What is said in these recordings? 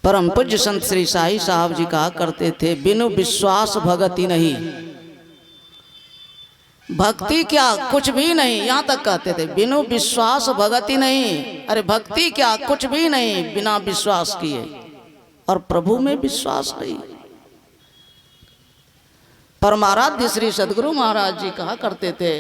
परम पूज्य संत श्री साई साहब जी कहा करते थे, बिनु विश्वास भगति नहीं। भक्ति क्या, कुछ भी नहीं। यहाँ तक कहते थे बिनु विश्वास भगति नहीं। अरे भक्ति क्या, कुछ भी नहीं बिना विश्वास किए। और प्रभु में विश्वास नहीं। परमाराध्य श्री सद्गुरु महाराज जी कहा करते थे,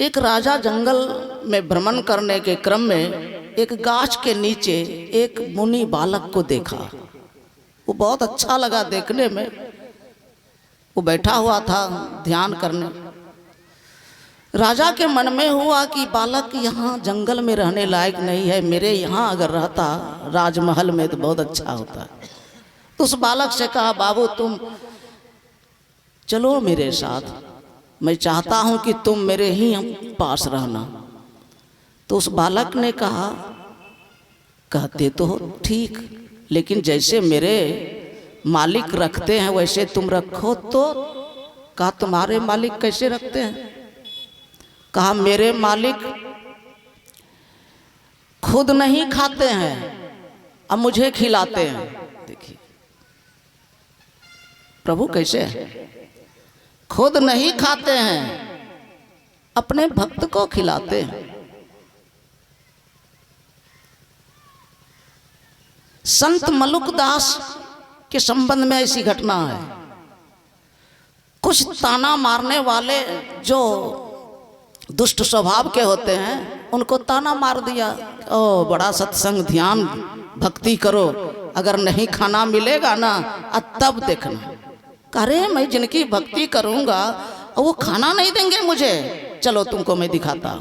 एक राजा जंगल में भ्रमण करने के क्रम में एक गाछ के नीचे एक मुनि बालक को देखा। वो बहुत अच्छा लगा देखने में। वो बैठा हुआ था ध्यान करने। राजा के मन में हुआ कि बालक यहाँ जंगल में रहने लायक नहीं है, मेरे यहाँ अगर रहता राजमहल में तो बहुत अच्छा होता। तो उस बालक से कहा, बाबू तुम चलो मेरे साथ, मैं चाहता हूँ कि तुम मेरे ही पास रहना। तो उस बालक ने कहा, कहते तो हो ठीक, लेकिन जैसे मेरे मालिक रखते हैं वैसे तुम रखो। तो कहा तुम्हारे मालिक कैसे रखते हैं? कहा मेरे मालिक खुद नहीं खाते हैं, अब मुझे खिलाते हैं। देखिए प्रभु कैसे है, खुद नहीं खाते हैं, अपने भक्त को खिलाते हैं। संत मलुकदास के संबंध में ऐसी घटना है। कुछ ताना मारने वाले जो दुष्ट स्वभाव के होते हैं उनको ताना मार दिया, ओ बड़ा सत्संग ध्यान भक्ति करो, अगर नहीं खाना मिलेगा ना तब देखना। अरे मैं जिनकी भक्ति करूंगा वो खाना नहीं देंगे मुझे, चलो तुमको मैं दिखाता।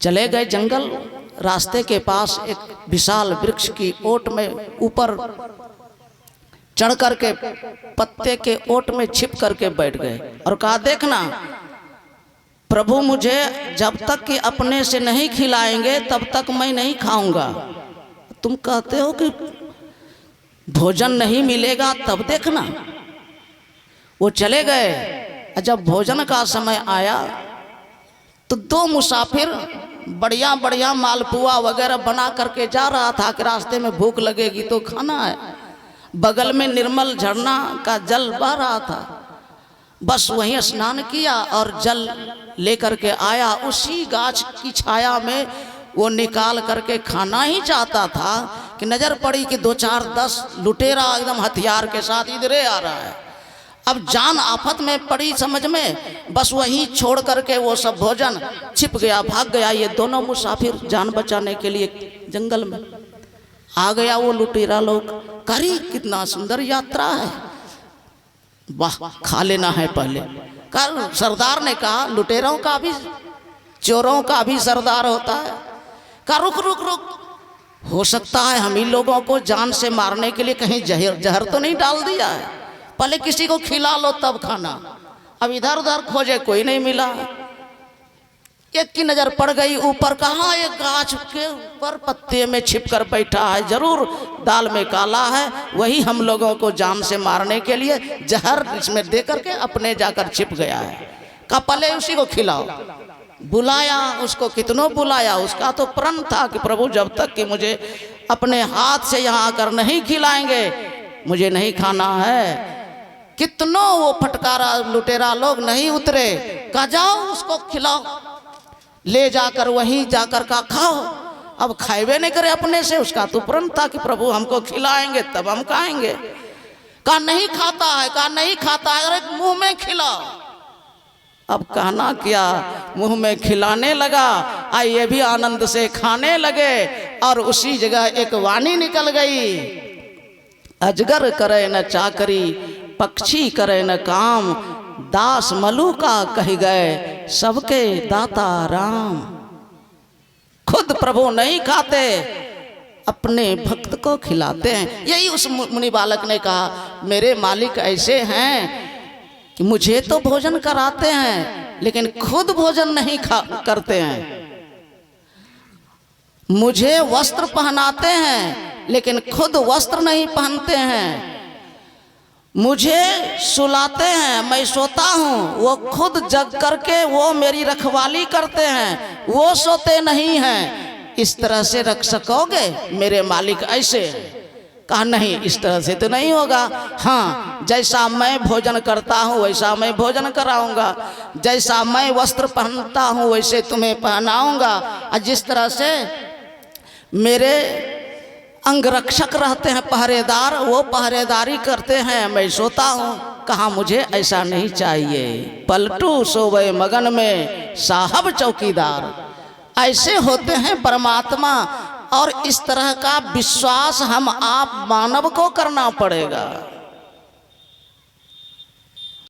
चले गए जंगल। रास्ते के पास एक विशाल वृक्ष की ओट में ऊपर चढ़ करके पत्ते के ओट में छिप करके बैठ गए और कहा, देखना प्रभु मुझे जब तक कि अपने से नहीं खिलाएंगे तब तक मैं नहीं खाऊंगा। तुम कहते हो कि भोजन नहीं मिलेगा तब देखना। वो चले गए। जब भोजन का समय आया तो दो मुसाफिर बढ़िया बढ़िया मालपुआ वगैरह बना करके जा रहा था कि रास्ते में भूख लगेगी तो खाना है। बगल में निर्मल झरना का जल बह रहा था, बस वहीं स्नान किया और जल लेकर के आया। उसी गाछ की छाया में वो निकाल करके खाना ही चाहता था कि नजर पड़ी कि 2-4-10 लुटेरा एकदम हथियार के साथ इधरे आ रहा है। अब जान आफत में पड़ी समझ में, बस वहीं छोड़ करके वो सब भोजन छिप गया, भाग गया। ये दोनों मुसाफिर जान बचाने के लिए जंगल में आ गया। वो लुटेरा लोग करी कितना सुंदर यात्रा है, वाह खा लेना है पहले। कल सरदार ने कहा, लुटेरों का भी चोरों का भी सरदार होता है। कहा रुक रुक रुक, हो सकता है हम ही लोगों को जान से मारने के लिए कहीं जहर तो नहीं डाल दिया है, पहले किसी को खिला लो तब खाना। अब इधर उधर खोजे कोई नहीं मिला। एक की नजर पड़ गई ऊपर, कहाँ एक गाछ के ऊपर पत्ते में छिप कर बैठा है, जरूर दाल में काला है, वही हम लोगों को जान से मारने के लिए जहर इसमें दे करके अपने जाकर छिप गया है। कहा पहले उसी को खिलाओ। बुलाया उसको, कितनों बुलाया, उसका तो प्रण था कि प्रभु जब तक कि मुझे अपने हाथ से यहाँ आकर नहीं खिलाएंगे मुझे नहीं खाना है। कितनों वो फटकारा लुटेरा लोग नहीं उतरे। कहा जाओ उसको खिलाओ, ले जाकर वहीं जाकर का खाओ। अब खाएबे नहीं करे अपने से, उसका तो प्रण था कि प्रभु हमको खिलाएंगे तब हम खाएंगे। कहा नहीं खाता है, कहा नहीं खाता है, अरे मुंह में खिलाओ। अब कहना क्या, मुंह में खिलाने लगा, ये भी आनंद से खाने लगे। और उसी जगह एक वाणी निकल गई, अजगर करे न चाकरी, पक्षी करे न काम, दास मलू का कह गए, सबके दाता राम। खुद प्रभु नहीं खाते, अपने भक्त को खिलाते हैं। यही उस मुनि बालक ने कहा, मेरे मालिक ऐसे हैं कि मुझे तो भोजन कराते हैं लेकिन खुद भोजन नहीं करते हैं। मुझे वस्त्र पहनाते हैं लेकिन खुद वस्त्र नहीं पहनते हैं। मुझे सुलाते हैं, मैं सोता हूँ, वो खुद जग करके वो मेरी रखवाली करते हैं, वो सोते नहीं हैं। इस तरह से रख सकोगे? मेरे मालिक ऐसे हैं। कहा नहीं, इस तरह से तो नहीं होगा। हाँ, जैसा मैं भोजन करता हूँ वैसा मैं भोजन कराऊंगा, जैसा मैं वस्त्र पहनता हूँ वैसे तुम्हें पहनाऊंगा, और जिस तरह से मेरे अंगरक्षक रहते हैं पहरेदार, वो पहरेदारी करते हैं, मैं सोता हूँ। कहा मुझे ऐसा नहीं चाहिए। पलटू सोवे मगन में साहब चौकीदार। ऐसे होते हैं परमात्मा, और इस तरह का विश्वास हम आप मानव को करना पड़ेगा।